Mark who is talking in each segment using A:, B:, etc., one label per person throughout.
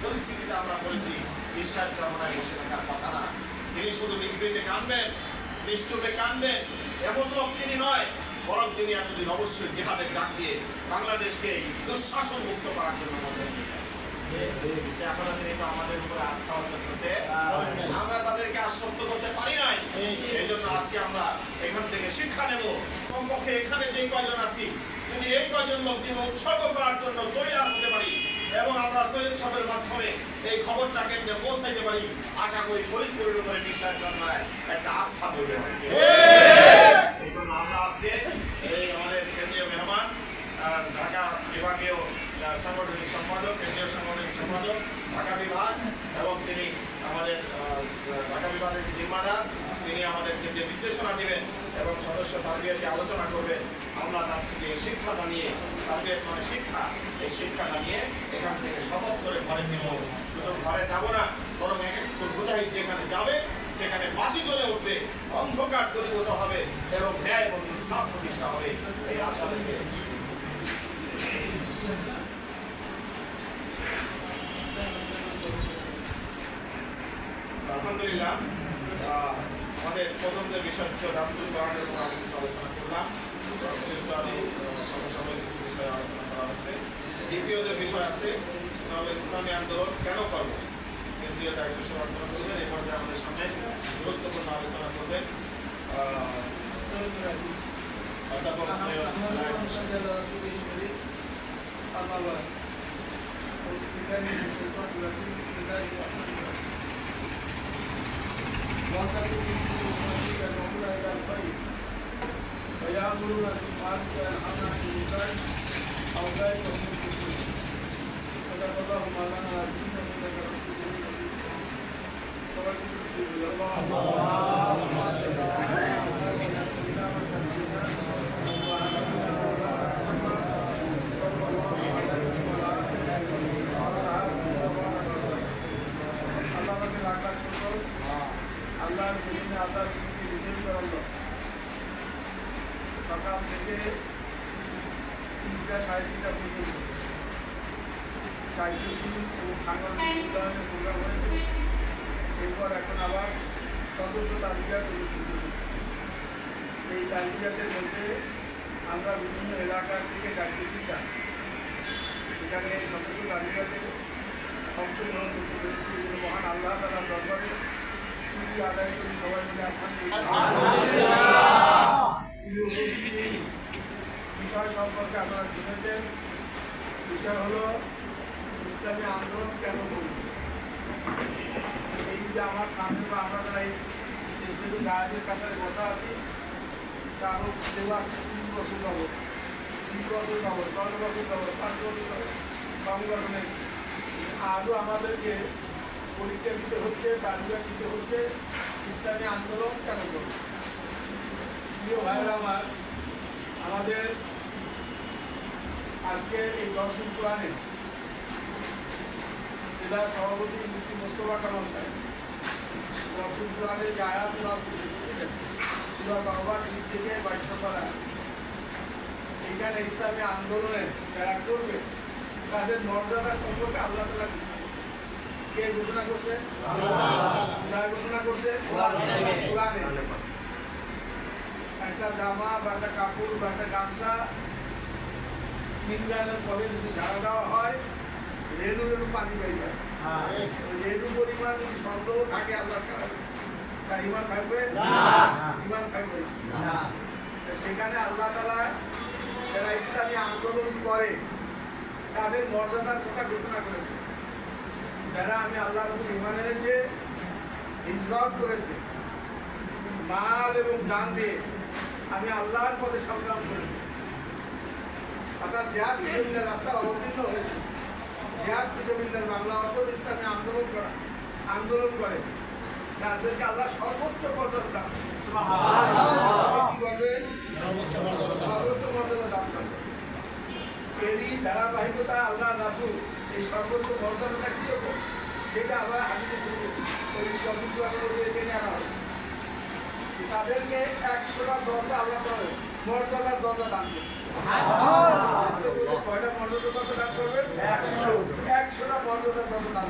A: পরিস্থিতিতে আমরা পড়েছি, বিশ্বাস কামনায় বসে থাকার কথা না। তিনি শুধু নিভৃতে কাঁদবেন, নিশ্চুপে কাঁদবেন এমন লোক তিনি নয়, বরং তিনি এতদিন অবশ্যই জিহাদের ডাক দিয়ে বাংলাদেশকে দুঃশাসন মুক্ত করার জন্য বলতেন। এখনো তিনি তো আমাদের উপরে আস্থা অর্জন করতে, আমরা তাদেরকে আশ্বস্ত করতে পারি নাই। এই জন্য আজকে আমরা এখান থেকে শিক্ষা নেব। কমপক্ষে এখানে যে কয়জন আছি, যদি এই কয়জন লোক জীবন উৎসর্গ করার জন্য তৈরি হতে পারি এবং আমরা সৈয়দ সাহেবের মাধ্যমে এই খবরটা কেন্দ্রে পৌঁছাইতে পারি, আশা করি ফরিদপুরের উপরে বিশ্বাস জন্মায় একটা আস্থা তৈরি হবে। এই জন্য আমরা আজকে এই আমাদের কেন্দ্রীয় মেহমান ঢাকা বিভাগীয় সাংগঠনিক সম্পাদক, কেন্দ্রীয় সাংগঠনিক সম্পাদক ঢাকা বিভাগ, এবং তিনি আমাদের ঢাকা বিভাগের জিম্মাদার, তিনি আমাদেরকে যে নির্দেশনা দিবেন এবং সদস্য তারবিয়তকে আলোচনা করবেন, আমরা তার থেকে শিক্ষাটা নিয়ে, তারবিয়ত মানে শিক্ষা, এই শিক্ষাটা নিয়ে এখান থেকে শপথ করে ঘরে ফিরব। শুধু ঘরে যাব না, বরং এক একটু মুজাহিদ যেখানে যাবে, যেখানে বাতি জ্বলে উঠবে, অন্ধকার দূরীভূত হবে এবং ন্যায় এবং ইনসাফ প্রতিষ্ঠা হবে, এই আশা রেখে আলহামদুলিল্লাহ আমাদের প্রথম যে বিষয় ছিল দাস্তুল কোরআনের উপর আমি কিছু আলোচনা করলাম, সংশ্লিষ্ট আরো সমসাময়িক কিছু বিষয়ে আলোচনা করা হচ্ছে। দ্বিতীয় যে বিষয় আছে সেটা হলো ইসলামী আন্দোলন কেন করবো, কেন্দ্রীয় দায়িত্ব আলোচনা করবেন। এই পর্যায়ে আমাদের সামনে গুরুত্বপূর্ণ আলোচনা করবেন অধ্যাপক
B: ويأمرون بالمعروف وينهون عن المنكر أولئك هم المفلحون صدق الله مولانا العظيم وصدق رسوله الكريم صلى আল্লাহর জমিনে আল্লাহর দিনকে বিজয়ী করালো। সকাল থেকে 3টা সাড়ে 3টা পর্যন্ত কার্যশীল এবং সাংগঠনিক উন্নয়নের প্রোগ্রাম হয়েছে। এরপর এখন আবার সদস্য তালিকা অনুষ্ঠিত। এই তালিকাদের মধ্যে আমরা বিভিন্ন এলাকার থেকে কার্যশীল যাই, এখানে সদস্য তালিকাতে অংশগ্রহণ করতে পেরেছি। এগুলো মহান আল্লাহ তাআলার দরবারে শুকরিয়া আদায় করি সবাই মিলে। বিষয় সম্পর্কে আপনারা শুনেছেন। বিষয় হলো ইসলামী আন্দোলন কেন করব। এই যে আমার সামনে বা আমরা যারা এই দেশটিকে গায়ের কাতারে বসা আছি, কারো কেউ আসছে 3 বছর যাবত, 3 বছর যাবত, 10 বছর যাবত, 5 বছর যাবত সংগঠনে আজও আমাদেরকে পরীক্ষা দিতে হচ্ছে, তালিকা দিতে হচ্ছে ইসলামী আন্দোলন কেন করব। প্রিয় ভাইরা আমার, আমাদের আজকে এই দর্শন কোরআনে জেলা সভাপতি মুফতি মোস্তফা কামাল সাহেব দর্শন কোরআনে যে আয়াত বুঝলেন, সূরা তাওবা 30 থেকে 22 পারা, এখানে ইসলামী আন্দোলনে যারা করবে তাদের মর্যাদা সম্পর্কে আল্লাহ তাআলা কে ঘোষণা করছে? আল্লাহ ঘোষণা করছে কোরআনে। একটা জামা বা একটা কাপড় বা একটা গামছা মিলানোর পরে যদি ঝাড়া দেওয়া হয়, রেণু রেণু পানি বের যায়। রেণু পরিমাণ যদি সন্দেহ থাকে আল্লাহ তার ইমান থাকবে না, ইমান থাকবে না। সেখানে আল্লাহ তাআলা যারা ইসলামী আন্দোলন করে তাদের মর্যাদার কথা ঘোষণা করেছে। যারা আমি আল্লাহর উপর ইমান এনেছে, হিজরত করেছে, মাল এবং জান দিয়ে আমি আল্লাহর পথে সংগ্রাম করেছি, অর্থাৎ জিহাদ ফিসাবিল্লাহর রাস্তা অবতীর্ণ হয়েছে। জিহাদ ফিসাবিল্লাহর বাংলা অর্থ ইসলামী আন্দোলন করা, আন্দোলন করে তাদেরকে আল্লাহ সর্বোচ্চ মর্যাদা দান করবেন, সর্বোচ্চ মর্যাদা দান করবেন। এরই ধারাবাহিকতা আল্লাহ রাসূল এই সর্বোচ্চ মর্যাদাটা কি করবো সেটা আবার হাদিসে শুরু রয়েছে। তাদেরকে 100টা দরজা আল্লাহ করে মর্যাদার দরজা দান করবে। কয়টা মর্যাদার দরজা দান করবেন? 100টা মর্যাদার দরজা দান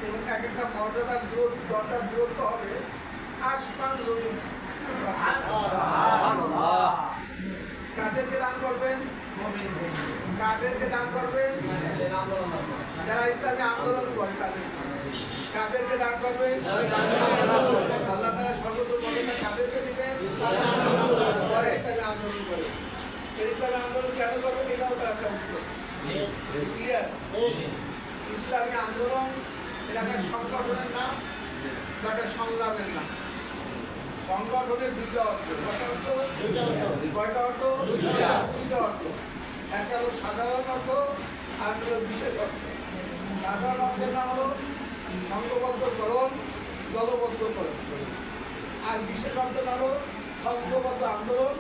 B: এবং এক একটা মর্যাদার দরজার দূরত্ব হবে আসমান জমিন। কাদেরকে দান করবেন? কাদেরকে দান করবেন? যারা ইসলামী আন্দোলন করে তাদের। কাদেরকে দান করবেন? আল্লাহ তাআলা সর্বোচ্চ মর্যাদা কাদেরকে দিবেন? যারা ইসলামী আন্দোলন করে। এই ইসলামী আন্দোলন কেন করবেন? এটাও তার একটা উত্তর। ক্লিয়ার? ইসলামী আন্দোলন এটা একটা সংগঠনের নাম বা একটা সংগ্রামের নাম। সংগঠনের দুইটা অর্থ। কয়টা অর্থ? দুইটা অর্থ। একটা হলো সাধারণ অর্থ আর হলো বিশেষ অর্থ। সাধারণ অর্থের নাম হলো সংঘবদ্ধকরণ, দলবদ্ধকরণ। আর বিশেষ অর্থের নাম হলো সংঘবদ্ধ আন্দোলন,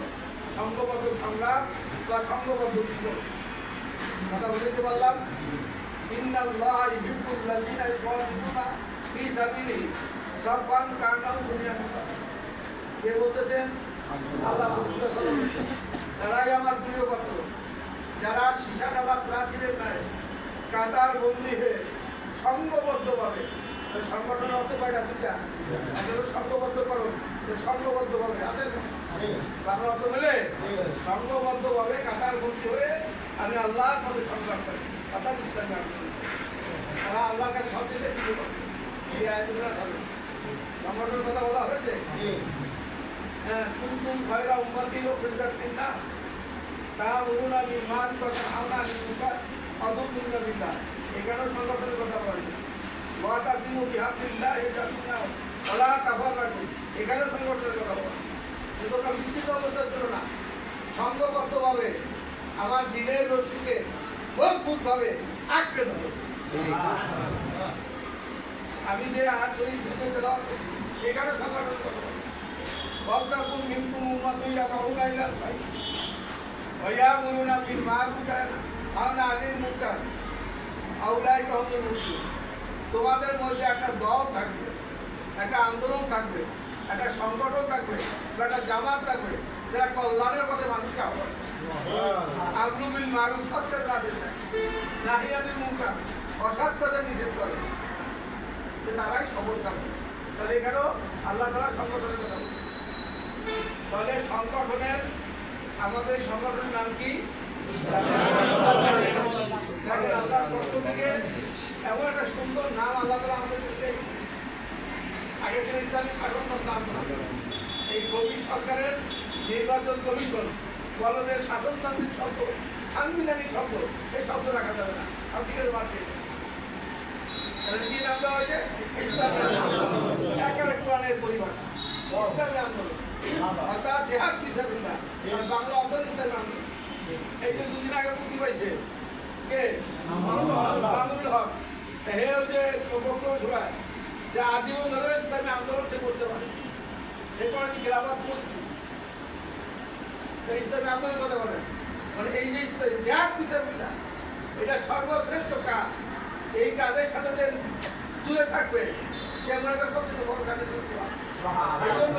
B: সংঘবদ্ধ সংগ্রাম বা সংঘবদ্ধ জীবন। কথা বুঝতে পারলাম? ইন্নাল্লাহা ইউহিব্বুল্লাযীনা ইউকাতিলুনা ফী সাবিলিহি সাফফান কান্নাহুম বুনিয়ানুন। কে বলতেছেন? আল্লাহ বলতেছেন, তারাই আমার প্রিয় পাত্র, যারা সীসাডালা প্রাচীরের ন্যায় কাতার বন্দী হয়ে সংঘবদ্ধভাবে। সংগঠনের অর্থ কয়টা? দুইটা। একটা হলো সংঘবদ্ধকরণ, সংঘবদ্ধভাবে আছে না? বাংলা অর্থ বলে সংঘবদ্ধভাবে কাতার বন্দী হয়ে আমি আল্লাহর পথে সংগ্রাম করি, অর্থাৎ ইসলামী আন্দোলন। তারা আল্লাহর কাছে সবচেয়ে প্রিয় পাত্র। এই আয়াতুল্লাহ সামনে সংগঠনের কথা বলা হয়েছে। হ্যাঁ, কুনতুম খায়রা উম্মাতিন উখরিজাত লিন-নাস তা'মুরুনা বিল-মা'রুফি ওয়া তানহাউনা আনিল মুনকার ওয়া তু'মিনুনা বিল্লাহ। এখানেও সংগঠনের কথা বলা হয়েছে। ওয়া তাসিমু বিহাবলিল্লাহি জামিআন ওয়া লা তাফাররাকু। এখানেও সংগঠনের কথা বলা হয়েছে। যে তোমরা বিচ্ছিন্ন অবস্থায় ছিল না, সংঘবদ্ধভাবে আমার দিনের রশিকে মজবুতভাবে আঁকড়ে ধরো। আমি যে আয়াত শরীফ থেকে তেলাওয়াত করি, এখানে সংগঠনের কথা বলা হয়েছে। ওয়ালতাকুম মিনকুম উম্মাতুন ইয়াদউনা ইলাল খায়র ওয়া ইয়া'মুরুনা বিল মা'রুফি ওয়া ইয়ানহাউনা আনিল মুনকার ওয়া উলাইকা হুমুল মুফলিহুন। তোমাদের মধ্যে একটা দল থাকবে, একটা আন্দোলন থাকবে, একটা সংগঠন থাকবে, একটা জামাত থাকবে, যারা কল্যাণের পথে মানুষকে আহ্বান করে। আমরু বিল মা'রুফ, সৎ কাজের আদেশ দেয়, নাহি আনিল মুনকার, অসৎ কাজের নিষেধ করে। তারাই সফল থাকবে। তাহলে এখানেও আল্লাহ তাআলা সংগঠনের কথা বলছেন। তাহলে সংগঠনের, আমাদের সংগঠনের নাম কি? আল্লাহর পক্ষ থেকে এমন একটা সুন্দর নাম আল্লাহ তাআলা আমাদের আগে ছিল ইসলামী শাসনতন্ত্র আন্দোলন। এই কবি সরকারের নির্বাচন কমিশন বলো যে শাসনতান্ত্রিক শব্দ, সাংবিধানিক শব্দ, এই শব্দ রাখা যাবে না। আপনি কি বাড়তে কি নাম দেওয়া হয়েছে? ইসলামী আন্দোলন। একেবারে কোরআনের পরিভাষা, ইসলামী আন্দোলন অর্থাৎ জিহাদ ফি সাবিলিল্লাহ। আর বাংলা অর্থ ইসলামী আন্দোলন। এই যে দুদিন আগে মুক্তি পাইছে কে? মামুনুল হক। হে যে বক্তব্য শোনায় যে আজীবন ধরে ইসলামী আন্দোলন সে করতে পারে। এরপরে কি খেলাফত মুক্তি, ইসলামী আন্দোলনের কথা বলে। মানে এই যে জিহাদ ফি সাবিলিল্লাহ, এটা সর্বশ্রেষ্ঠ কাজ। এই কাজের সাথে যে জুড়ে থাকবে সে মনে করে সবচেয়ে বড় কাজে জড়িত। এই জন্য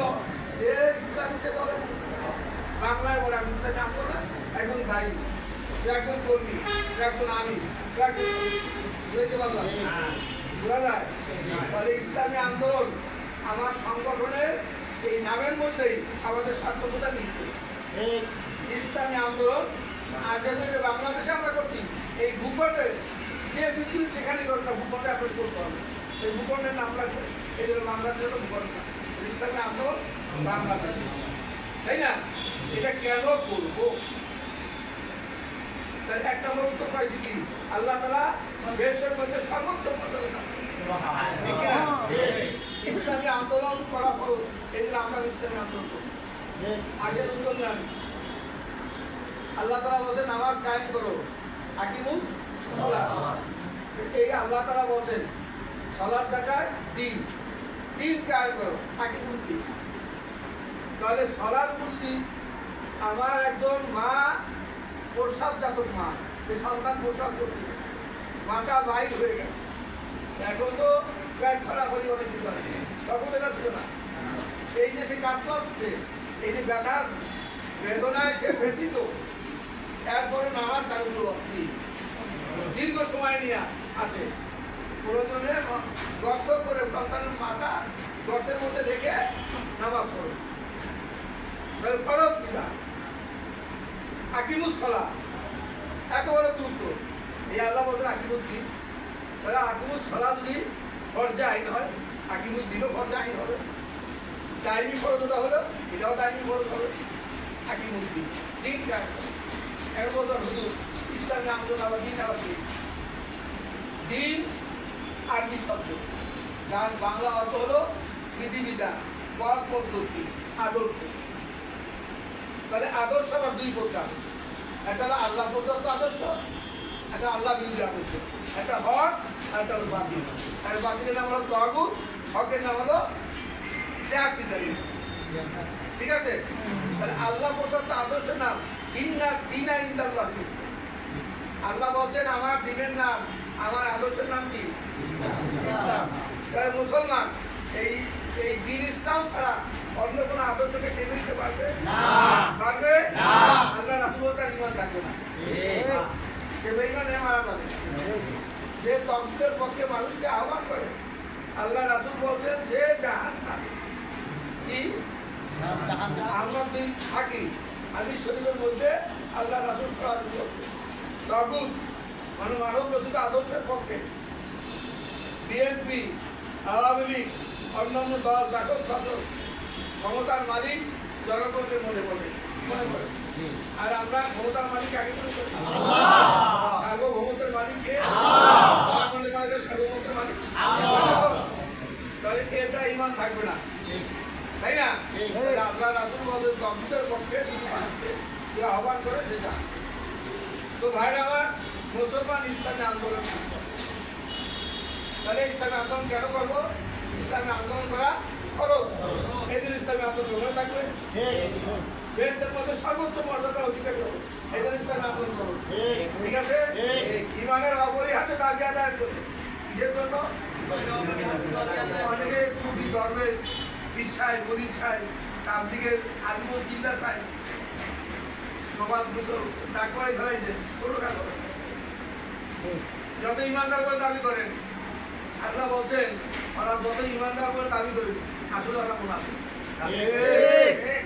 B: যে ইসলামী যে দলে বাংলায় বলে আমি ইসলামী আন্দোলন একজন দায়ী, একজন কর্মী, একজন আমি, বোঝা যায়। তাহলে ইসলামী আন্দোলন আমার সংগঠনের এই নামের মধ্যেই আমাদের সার্থকতা নিচ্ছে। ইসলামী আন্দোলন আর যে বাংলাদেশে আমরা করছি, এই ভূখণ্ডে যে পৃথিবীর যেখানে ঘটনা ভূখণ্ডে আপনার করতে হবে, এই ভূখণ্ডের নাম লাগবে। এই জন্য বাংলাদেশের ভূখণ্ড ইসলামী আন্দোলন বাংলাদেশ, তাই না? এটা কেন করবো? তার এক নম্বর উত্তর পাইছি কি? আল্লাহ তাআলা বেহেশতের মধ্যে সর্বোচ্চ মর্যাদা ইসলামী আন্দোলন করা ফরজ। এই জন্য আমরা ইসলামী আন্দোলন করি। আসের উত্তর নেন। আল্লাহ তাআলা বলছেন নামাজ কায়েম করো, আকিমুস সালাত। এই আল্লাহ তাআলা বলছেন সালাত জাকাত দিন, দিন কায়েম করো, আকিমুস দিন। তাহলে সালাত বলতে আমার একজন মা, প্রসাবজাতক মা, যে সন্তান প্রসাব করতে মাথা বাইর হয়ে গেল, এখন তো পেট খারাপ হলে অনেক কিছু আছে, তখন এটা ছিল না। এই যে সে কাটতে হচ্ছে, এই যে ব্যথার বেদনায় সে ব্যথিত, এরপরে নামাজ চালু দীর্ঘ সময় নিয়ে আছে। প্রয়োজনে গর্ত করে সন্তানের মাথা গর্তের মধ্যে রেখে নামাজ পড়ো। তাহলে ফরজ বিধান আকিমুস সালাহ একেবারে গুরুত্ব। এই আল্লাহ বলছেন আকিমুদ দিন, তাহলে আকিমুস সালাহ যদি ফরজে আইন হয়, আকিমুদ দিনও ফরজে আইন হবে। দায়নি ফরজ ওটা হলো, এটাও দায়নি ফরজ হবে। আকিমুদ দিন, দিন এখন বলতেন হুজুর ইসলামী আন্দোলন আবার দিন আবার দিন। দিন আরবি শব্দ, যার বাংলা অর্থ হলো বিধিবিধান, পথ পদ্ধতি, আদর্শ। তাহলে আদর্শ আবার দুই প্রকার, একটা হলো আল্লাহ প্রদত্ত আদর্শ, একটা আল্লাহ বিরোধী আদর্শ। একটা হক আর একটা হলো বাতিল। আর বাতিলের নাম হলো তাগুত, হকের নাম হলো জাহাতিজারি। ঠিক আছে? তাহলে আল্লাহ প্রদত্ত আদর্শের নাম ইন্না দীনা ইনদাল্লাহ ইসলাম। আল্লাহ বলছেন আমার দ্বীনের নাম, আমার আদর্শের নাম কি? ইসলাম। তাহলে মুসলমান এই এই দ্বীন ইসলাম ছাড়া অন্য কোনো আদর্শকে টেনে নিতে পারবে না? পারবে না। আল্লাহ রাসূল তার ঈমান থাকবে না, সে বেঈমান হয়ে মারা যাবে। যে তকদীরের পক্ষে মানুষকে আহ্বান করে, আল্লাহ রাসূল বলছেন সে জাহান্নামী। কি আমরা দিন থাকি হাদিস শরীফের মধ্যে আল্লাহ রাসূল সাল্লাল্লাহু আলাইহি ওয়াসাল্লাম তাগুত মানে মানব রচিত আদর্শের পক্ষে বিএনপি, আওয়ামী লীগ, অন্যান্য দল, জাগত শাসক, ক্ষমতার মালিক জনগণকে মনে করে। আর আমরা ক্ষমতার মালিক আগে মনে করি সার্বভৌমত্বের মালিক কে? সার্বভৌমত্বের মালিক। তাহলে এটা ঈমান থাকবে না, তাই না? আল্লাহ রাসূল বলেন তকদীরের পক্ষে যে আহ্বান করে সেটা। তো ভাইরা আমার, মুসলমান ইসলামী আন্দোলন করবে। তাহলে ইসলামী আন্দোলন কেন করবো? ইসলামী আন্দোলন করা খরচ। এই জন্য ইসলামী আন্দোলন হয়ে থাকবে। দেশের মধ্যে সর্বোচ্চ মর্যাদার অধিকারী হবে, এই জন্য ইসলামী আন্দোলন করবো। ঠিক আছে? ইমানের অপরিহার্য দাবি আদায়ের জন্য। কিসের জন্য? অনেকে সুফি ধর্মের বিশ্বায় পরিচ্ছায় তার দিকে আজীবন চিন্তা চায়, কপাল দুটো ডাক করে ফেলাইছে, কোনো কাজ হবে না। যত ইমানদার করে দাবি করেন, আল্লাহ বলছেন ওরা যত ইমানদার করে দাবি করবে আসলে ওরা মুনাফিক।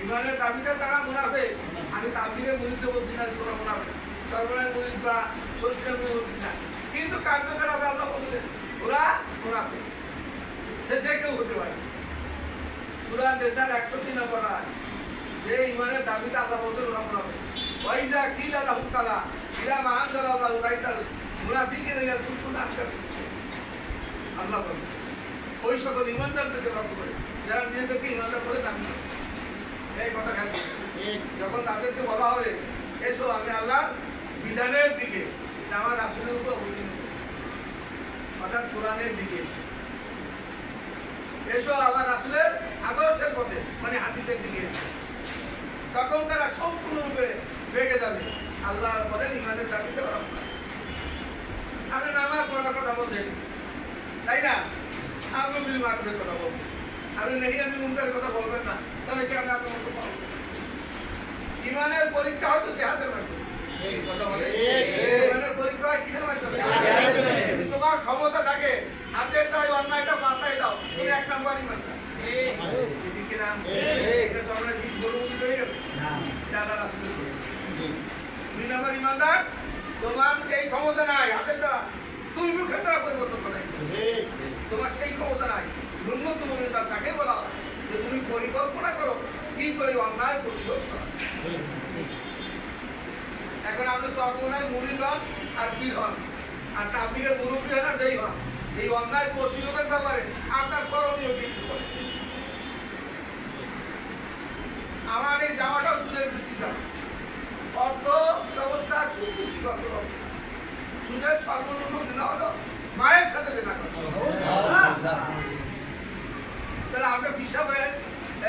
B: ইমানের দাবিতে তারা মুনাফিক। আমি তাবলীগের মুরিদকে বলছি না তোরা মুনাফিক, সর্বনাশ মুরিদ বা ষষ্ঠীর মুরিদ বলছি না, কিন্তু কার্যকর হবে আল্লাহ বললেন ওরা মুনাফিক। সে যে কেউ হতে পারে। সূরা নিসার 61 নম্বর আয়াত, যে ইমানের দাবিতে আল্লাহ বলছেন ওরা মুনাফিক। ওয়াইজা কিলা লাহুম তাআলা ইলা মা আনজালাল্লাহু রাইতাল মুনাফিকিনা ইয়াসুকুনা আনকা। আল্লাহ বলেন ওই সকল ইমানদারদেরকে লক্ষ্য করে যারা নিজেদেরকে ইমানদার করে দাবি করে। এই কথা খেয়াল করবেন। যখন তাদেরকে বলা হবে এসো আমি আল্লাহর বিধানের দিকে, আমার রাসূলের উপর অবতীর্ণ হও, অর্থাৎ কোরআনের দিকে এসো, এসো আমার রাসূলের আদর্শের পথে মানে হাদিসের দিকে এসো, তখন তারা সম্পূর্ণরূপে বেগে যাবে আল্লাহর পথে ইমানের দাবিতে ওরা। আপনি নামাজ পড়ার কথা বলছেন, তাই না? আমরু বিল মারুফের কথা বলছেন, আপনি নাহি আনিল মুনকারের কথা বলবেন না, তাহলে কি আপনি আপনার মতো পাবেন? ইমানের পরীক্ষা হয়তো জিহাদের মাধ্যমে। এই কথা বলে ইমানের পরীক্ষা হয় কিসের মাধ্যমে? যদি তোমার ক্ষমতা থাকে হাতের তাই অন্যায়টা পাল্টাই দাও, তুমি এক নাম্বার ইমানদার। ঠিক কিনা? এটা সবাই বিশ বড় উচিত হয়ে গেল না, দাদা রাসূলের বলে। দুই নাম্বার ইমানদার, তোমার এই ক্ষমতা নাই হাতের দ্বারা তুমি মুখের দ্বারা পরিবর্তন করে, তোমার সেই ক্ষমতা নাই। ন্যূনতম ইমানদার তাকে বলা হয় যে তুমি পরিকল্পনা করো কি করে অন্যায় প্রতিরোধ করা। এখন আমাদের চরমোনায় মুরিদ হন আর পীর হন আর তাবলীগের মুরব্বী হন আর যেই হন, এই অন্যায় প্রতিরোধের ব্যাপারে আপনার করণীয় কি করে? আমার এই জামাটাও সুদের ভিত্তি জামা, অর্থ ব্যবস্থা সুভিত্তিক অর্থ ব্যবস্থা। সুদের সর্বনিম্ন দিন হলো মায়ের সাথে যেটা করে। তাহলে আপনার হিসাবে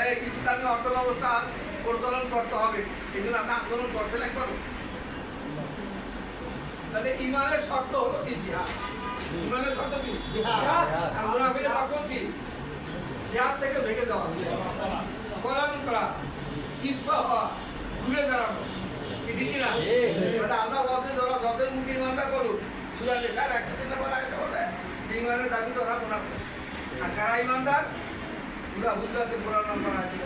B: এই ইসলামী অর্থ ব্যবস্থা পরিচালন করতে হবে, এই জন্য আপনি আন্দোলন করছেন একবার। তাহলে ইমানের শর্ত হলো কি? জিহাদ। ইমানের শর্ত কি? জিহাদ। আর মুনাফিকের লক্ষণ কি? জিহাদ থেকে ভেগে যাওয়া, পলায়ন করা, ইসফা হওয়া, ঘুরে দাঁড়ানো। ঠিক কিনা? আল্লাহ বলছে যারা যতই মুখে ইমানদার করুক, সূরা নিসার 61 নম্বর আয়াতে বলে ইমানের দাবি তো ওরা মুনাফিক। আর কারা ইমানদার? সূরা হুজরাতের 15 নম্বর আয়াতে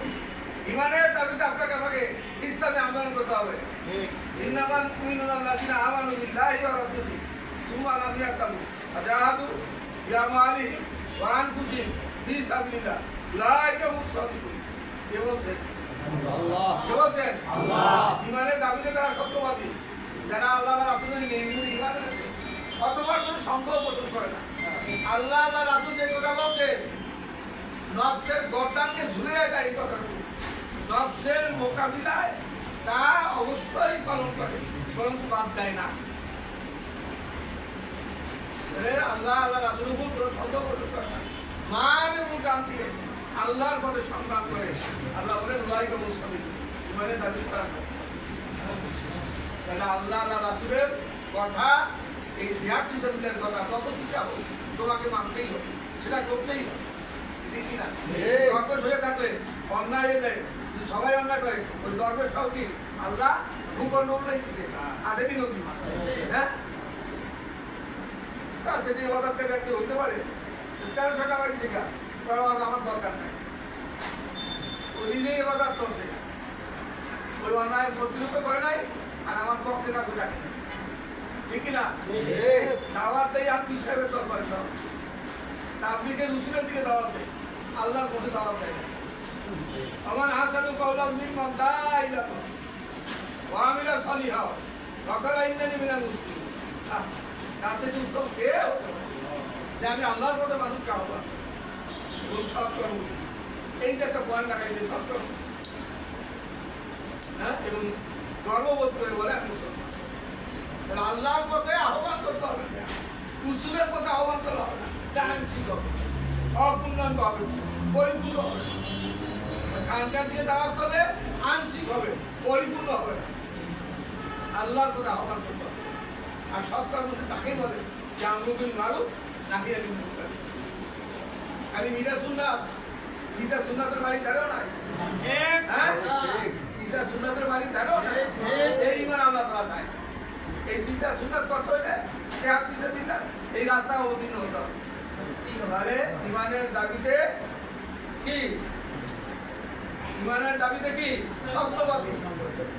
B: ইমানের দাবিতে আপনাকে আমাকে ইসলামে আন্দোলন করতে হবে। ইন্নামাল মুমিনুনা আল্লাযিনা আমানু বিল্লাহি ওয়া রাসূলিহি সুম্মা লাম ইয়ারতাবু ওয়া জাহাদু বিআমওয়ালিহিম ওয়া আনফুসিহিম ফি সাবিলিল্লাহ উলাইকা হুমুস সাদিকুন। কে বলছেন? আল্লাহ। কে বলছেন? আল্লাহ। ইমানের দাবিতে তারা সত্যবাদী, যারা আল্লাহ ওয়া রাসূলের নির্মূল ইমান রাখে, অথবা কোনো সন্দেহ পোষণ করে না। আল্লাহ ওয়া রাসূল যে কথা বলছেন, নফসের গর্দানকে ঝুলিয়ে দেয় এই কথাটুকু। নফসের মোকাবিলায় তা অবশ্যই পালন করে, বরঞ্চ বাদ দেয় না। আল্লাহ আল্লাহ রাসূলের উপর কোনো সন্দেহ পোষণ করে না, মান এবং জান দিয়ে আল্লাহর পথে সংগ্রাম করে। আল্লাহ বলেন উলাইকা মুসলিম, মানে দাবি তারা সত্য। তাহলে আল্লাহ আল্লাহ রাসূলের কথা, এই জিহাদ ফিসাবিলের কথা যত দিতে হোক তোমাকে মানতেই হবে, সেটা করতেই হবে। দেখি না দরবেশ হয়ে থাকলে, অন্যায় এলে যদি সবাই অন্যায় করে, ওই দরবেশ সব কি আল্লাহ ভূখণ্ড উল্লেখ দিচ্ছে আসেনি নদী? হ্যাঁ, তার যদি অর্ডারটা ব্যক্তি হইতে পারে 1300 টাকা দিচ্ছে গা, আমার দরকার নাই, ও নিজেই অর্ডার করছে, ওই অন্যায় প্রতিরোধ করে নাই, আর আমার পক্ষে কাকু ডাকে না। ঠিক কিনা? দাওয়াত দেয় আর পীর সাহেবের দরবারে দাওয়াত, তাবলীগে রসুলের দিকে দাওয়াত দেয়, আল্লাহর পথে দাওয়াত দেয় না। আমার হাসানু কাওলাম মিম্মান দাআ ইলাল্লাহ ওয়া আমিলা সালিহান ওয়া ক্বালা ইন্নানি মিনাল মুসলিমিন। তার চেয়ে উত্তম কে হতে পারে যে আমি আল্লাহর পথে মানুষকে আহ্বান এবং সৎকর্ম, এই যে একটা পয়েন্ট লাগাইছে সৎকর্ম, হ্যাঁ, এবং গর্ববোধ করে বলে আমি মুসলমান। তাহলে আল্লাহর পথে আহ্বান করতে হবে না, উসুলের পথে আহ্বান করতে হবে না, ঠিক হবে, অপূর্ণাঙ্গ হবে, পরিপূর্ণ হবে। খানকার দিয়ে দাওয়াত করলে আংশিক হবে, পরিপূর্ণ হবে না। আল্লাহর পথে আহ্বান করতে হবে। আর সৎকর্ম তাকেই বলে যে আমরু বিল মারুফ নাহি আনিল মুনকার। আমি মিটা সুন্নাত, গীতা সুন্নাতের বাড়ি ধারেও নাই, হ্যাঁ, গীতা সুন্নাতের বাড়ি ধারেও নাই। এই ইমান আল্লাহ তাআলা চায়। এই গীতা সুন্নাত করতে হলে জিহাদ ফিসাবিলিল্লাহ এই রাস্তা অবতীর্ণ হতে হবে। তাহলে ইমানের দাবিতে কি? ইমানের দাবিতে কি? সত্যবাদী।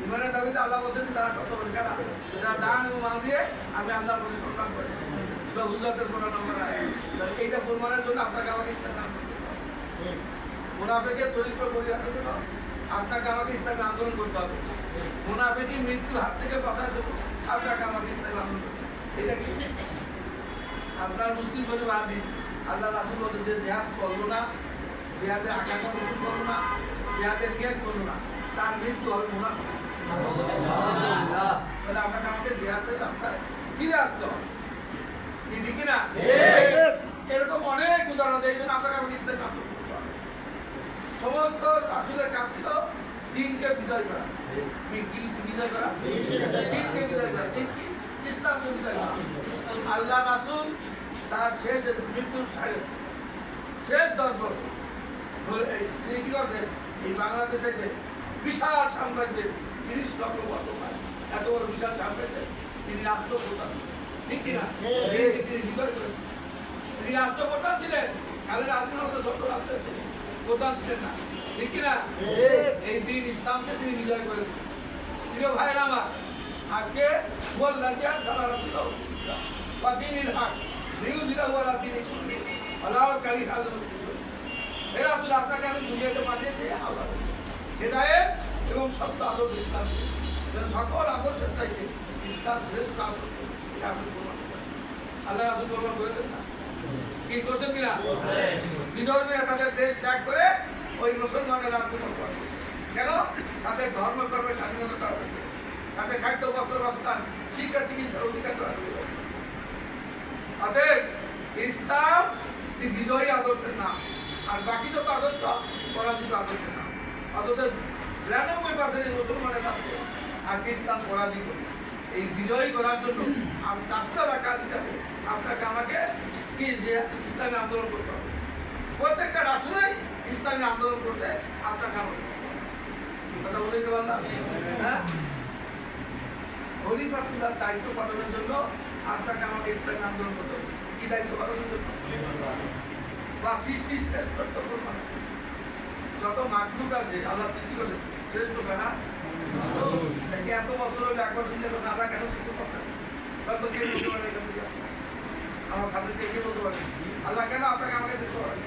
B: ইমানের দাবিতে আল্লাহ বলছেন তারা সত্যবাদী। কারা? যারা দান এবং মাল দিয়ে আমি আল্লাহর প্রতি সংগ্রাম করি। এটা হুজরাতের 15 নম্বর আয়াত। এইটা প্রমাণের জন্য আপনাকে আমাকে ইসলামে আন্দোলন করতে হবে। মুনাফিকের চরিত্র পরিহারের জন্য আপনাকে আমাকে ইসলামে আন্দোলন করতে হবে। মুনাফিকি মৃত্যুর হাত থেকে বাঁচার জন্য আপনাকে আমাকে ইসলামে আন্দোলন করতে হবে। এটা কি? আপনার মুসলিম শরীফ হাদিস, আল্লাহ রাসূল বলেন যে জিহাদ করলো না, জিহাদের আকাঙ্ক্ষা পোষণ করলো না, জিহাদের নিয়ত করলো না, তার মৃত্যু হবে মুনাফিক। তাহলে আপনাকে আমাকে জিহাদের রাস্তায় ফিরে আসতে হবে। ঠিক কিনা? এরকম অনেক উদাহরণ আছে। এই জন্য আপনাকে আমাকে ইসলামে আন্দোলন করতে হবে। সমস্ত রাসূলের কাজ ছিল দ্বীনকে বিজয় করা। কি বিজয় করা? দ্বীনকে বিজয় করা। ঠিক কি? ইসলামকে বিজয় করা। আল্লাহ রাসূল তার শেষ মৃত্যুর শেষ 10 বছর তিনি কি করছেন? এই বাংলাদেশে বিশাল সাম্রাজ্যের 30 লক্ষ বর্তমান এত বড় বিশাল সাম্রাজ্যের তিনি রাষ্ট্রপ্রধান। ঠিক কিনা? তিনি বিজয় করেছেন। তিনি রাষ্ট্রপ্রধান ছিলেন, খালেদা জিয়ার মতো ছোট্ট রাষ্ট্রের প্রধান ছিলেন না। ঠিক কিনা? এই দিন ইসলামকে তিনি বিজয় করেছেন। প্রিয় ভাইয়েরা আমার, আজকে বল রাজিয়া সালারাতুল্লাহ বা দিনিল হক লিইউযহিরাহু আলা দীনি কুল্লিহি ওয়ালাউ কারিহাল মুশরিকুন। হে রাসূল, আপনাকে আমি দুনিয়াতে পাঠিয়েছি আল্লাহ হেদায়েত এবং সত্য আদর্শ ইসলাম, যেন সকল আদর্শের চাইতে ইসলাম শ্রেষ্ঠ আদর্শ। এটা আপনি প্রমাণ করেন। আল্লাহ রাসূল প্রমাণ করেছেন না? কি করছেন কিনা? বিধর্মীরা তাদের দেশ ত্যাগ করে ওই মুসলমানের রাষ্ট্র করে। কেন? তাদের ধর্ম কর্মের স্বাধীনতা দেওয়া হয়েছে, তাদের খাদ্য বস্ত্র বাসস্থান শিক্ষা চিকিৎসার অধিকার দেওয়া হয়েছে। তাদের ইসলাম বিজয়ী আদর্শের নাম, আর বাকি যত আদর্শ পরাজিত আদর্শের নাম। অথচ 92% মুসলমানের রাষ্ট্র আজকে ইসলাম পরাজিত। এই বিজয়ী করার জন্য রাষ্ট্রের কাজ হিসাবে আপনাকে আমাকে কি যে ইসলামী আন্দোলন করতে হবে। প্রত্যেকটা রাষ্ট্রেই ইসলামী আন্দোলন করতে আপনাকে আমাকে কথা বলতে পারলাম। হ্যাঁ, খলিফাতুল্লাহর দায়িত্ব পালনের জন্য আপনাকে আমাকে ইসলামী আন্দোলন করতে হবে। কি দায়িত্ব পালনের জন্য বা সৃষ্টি শ্রেষ্ঠ মানে যত মাকলুক আছে আল্লাহ সৃষ্টি করে শ্রেষ্ঠ কেনা দেখে এত বছর হলে একবার চিন্তা করেন আল্লাহ কেন সৃষ্টি করবেন তত কে বলতে পারে এখান থেকে আমার সাথে কে বলতে পারে আল্লাহ কেন আপনাকে আমাকে সৃষ্টি করেন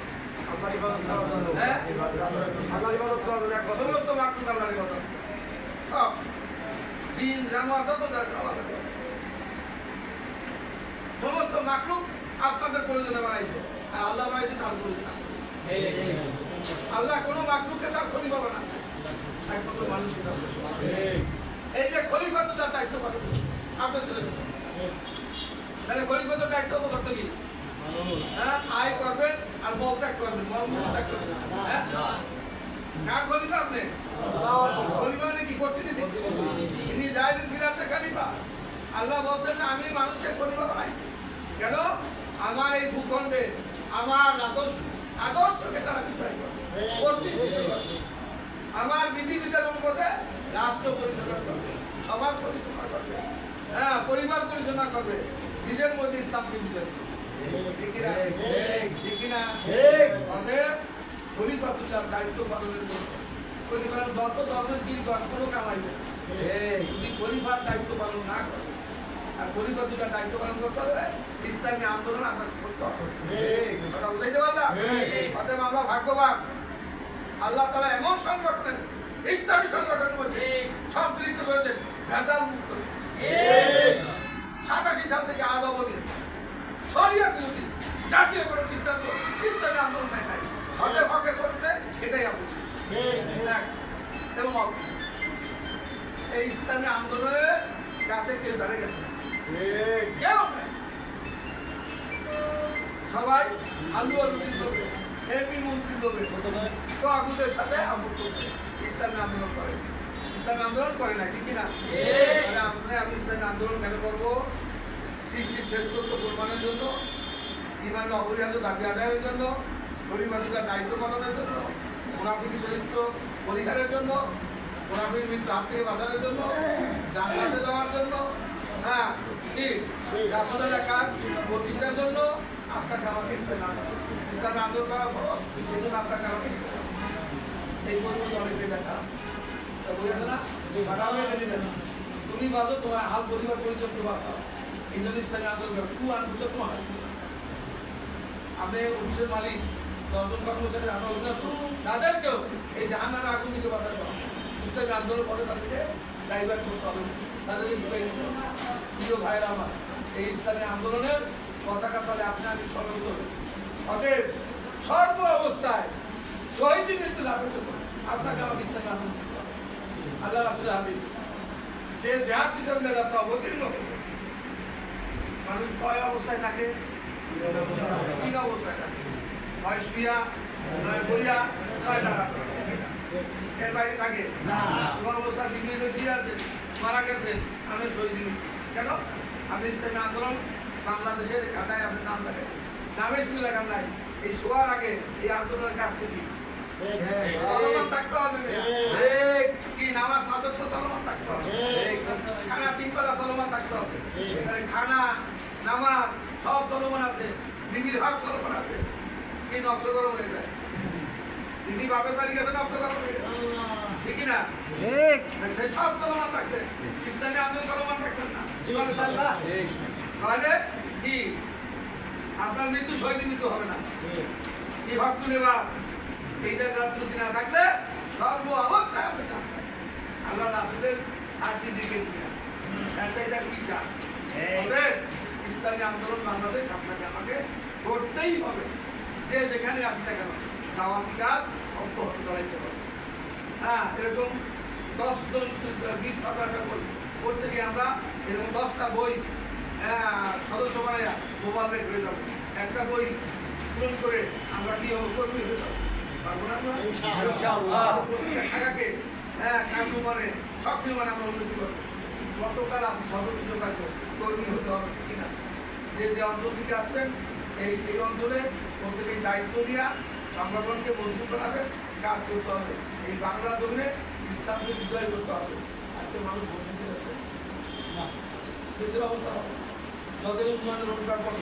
B: সমস্ত মাকলুক আল্লাহর ইবাদত সব জিন জানোয়ার যত যা সব আল্লাহর ইবাদত। সমস্ত মাকলুক আপনাদের প্রয়োজনে বানাইছে আর আল্লাহ বানাইছে তার প্রয়োজন। আল্লাহ কোনো মাকলুককে তার খলিফা বানায় একমাত্র মানুষকে এই যে খলিফা তো তার দায়িত্ব পালন আপনার ছেলে তাহলে খলিফা তো দায়িত্ব করতে কি হ্যাঁ আয় করবেন আর বল ত্যাগ করবেন মর্ম ত্যাগ করবেন হ্যাঁ কার খলিফা আপনি খলিফা মানে কি করতে দিতে ইনি জাহিদুল ফিরাতে খলিফা আল্লাহ বলছেন আমি মানুষকে খলিফা বানাইছি কেন আমার এই ভূখণ্ডে আমার আদর্শকে তারা বিচার করবে প্রতিষ্ঠিত করবে আমার বিধিবিধান অনুপাতে রাষ্ট্র পরিচালনা করবে সমাজ পরিচালনা করবে হ্যাঁ পরিবার পরিচালনা করবে নিজের মধ্যে ইসলাম বিচার ঠিক কিনা অতএব খলিফাতুল্লাহর দায়িত্ব পালনের জন্য যত ধর্মস্গিরি কোনো কামাইবে যদি খলিফার দায়িত্ব পালন না করে আর খলিফাতুল্লাহ দায়িত্ব পালন করতে হবে ইসলামী আন্দোলন আপনাকে করতে হবে কথা বুঝাইতে পারলাম অতএব আমরা ভাগ্যবান আল্লাহ তাআলা এমন সংগঠনের ইসলামী সংগঠনের মধ্যে সম্পৃক্ত করেছেন ভেজাল মুক্ত 87 সাল থেকে আজ অবধি শরিয়া বিরোধী জাতীয় কোনো সিদ্ধান্ত ইসলামী আন্দোলন নাই অতএব হকের প্রশ্নে এটাই আপনি এবং এই ইসলামী আন্দোলনের কাছে কেউ দাঁড়িয়ে গেছে না কেউ নাই সবাই আলু আর রুটির লোভে এমপি মন্ত্রীর লোভে তো আগুদের সাথে ইসলামী আন্দোলন করে ইসলামী আন্দোলন করে না ঠিক না আমি ইসলামী আন্দোলন কেন করবো সৃষ্টির শ্রেষ্ঠত্ব প্রমাণের জন্য ইমানের অপরিহার্য দাবি আদায়ের জন্য পরিবারিকার দায়িত্ব পালনের জন্য মুনাফিকি চরিত্র পরিহারের জন্য মুনাফিক হাত থেকে বাঁচানোর জন্য জান্নাতে যাওয়ার জন্য হ্যাঁ কি রাসূলের কাজ প্রতিষ্ঠার জন্য আপনাকে আমাকে ইসলামে আন্দোলন করার পর সেই জন্য আপনাকে আমাকে এই বইগুলো অনেকে দেখা বুঝেছে না ভাটাও মেনে নেবে তুমি বাজো তোমার হাল পরিবার পরিচর্য বাঁচাও এই জন্য ইসলামী আন্দোলন করো টু আর বুঝো তোমার আপনি অফিসের মালিক 10 জন কর্মচারী আমরা অভিনয় তাদেরকেও এই জাহান্নামের আগুন থেকে বাঁচাতে হবে ইসলামী আন্দোলন করে তাদেরকে ডাইভার্ট করতে হবে তাদেরকে ঢুকাই দিতে হবে প্রিয় ভাইয়েরা আমার এই ইসলামী আন্দোলনের পতাকা তলে আপনি আমি সমবেত হই অতএব সর্ব অবস্থায় শহীদের মৃত্যু লাভের জন্য আপনাকে আমাকে ইসলামী আন্দোলন করতে হবে আল্লাহ রাসূলের হাদিস যে জিহাদ ফিসাবিল্লাহ রাস্তা অবতীর্ণ মানুষ কয় অবস্থায় থাকে 3 অবস্থায় থাকে হয় শুইয়া নয় বইয়া নয় দাঁড়া এর বাইরে থাকে সব অবস্থা বিভিন্ন শুয়ে আছে মারা গেছেন আমি শহীদ কেন আপনি ইসলামী আন্দোলন বাংলাদেশের খাতায় আপনি নাম লেখেন নামে শুধু লেখান নাই এই শোয়ার আগে এই আন্দোলনের কাজ থেকে চলমান থাকতে হবে কি নামাজ ফাজত তো চলমান থাকতে হবে খানা 3 বেলা চলমান থাকতে হবে খানা নামাজ সব চলমান আছে বিবির হক চলমান আছে কি নষ্ট গরম হয়ে যায় বিবি বাপের বাড়ি গেছে নষ্ট গরম হয়ে যায় ঠিক না সে সব চলমান থাকবে ইসলামী আন্দোলন চলমান থাকবেন না তাহলে কি আপনার মৃত্যু শহীদ মৃত্যু হবে না কি হক তুলে বা এইটা ত্রুটি না থাকলে সর্ব অবস্থায় আপনি থাকবেন আল্লাহ রাসূলের সার্টিফিকেট চাইটা কি চান তবে ইসলামী আন্দোলন বাংলাদেশ আপনাকে আমাকে করতেই হবে যে যেখানে আসি না কেন দাওয়াতি কাজ অব্যাহত চালাইতে হবে হ্যাঁ এরকম 10 জন 20 পাতা বই করতে গিয়ে আমরা এরকম 10টা বই সদস্য বানাইয়া মোবাইল রেট হয়ে যাবো একটা বই পূরণ করে আমরা কি কর্মী হয়ে যাবো পারবো না শাখাকে কাজু মানে সক্রিয় মানে আমরা উন্নতি করবো গতকাল আসি সদস্য যোগাযোগ কর্মী হতে হবে কিনা যে যে অঞ্চল থেকে আসছেন সেই অঞ্চলে প্রত্যেকের দায়িত্ব নেওয়া সংগঠনকে মজবুত করাবে কাজ করতে হবে এই বাংলার জন্য ইসলামকে বিজয় করতে হবে আজকে মানুষ বলতে যাচ্ছে দেশের অবস্থা হবে যতদিন উন্নয়নের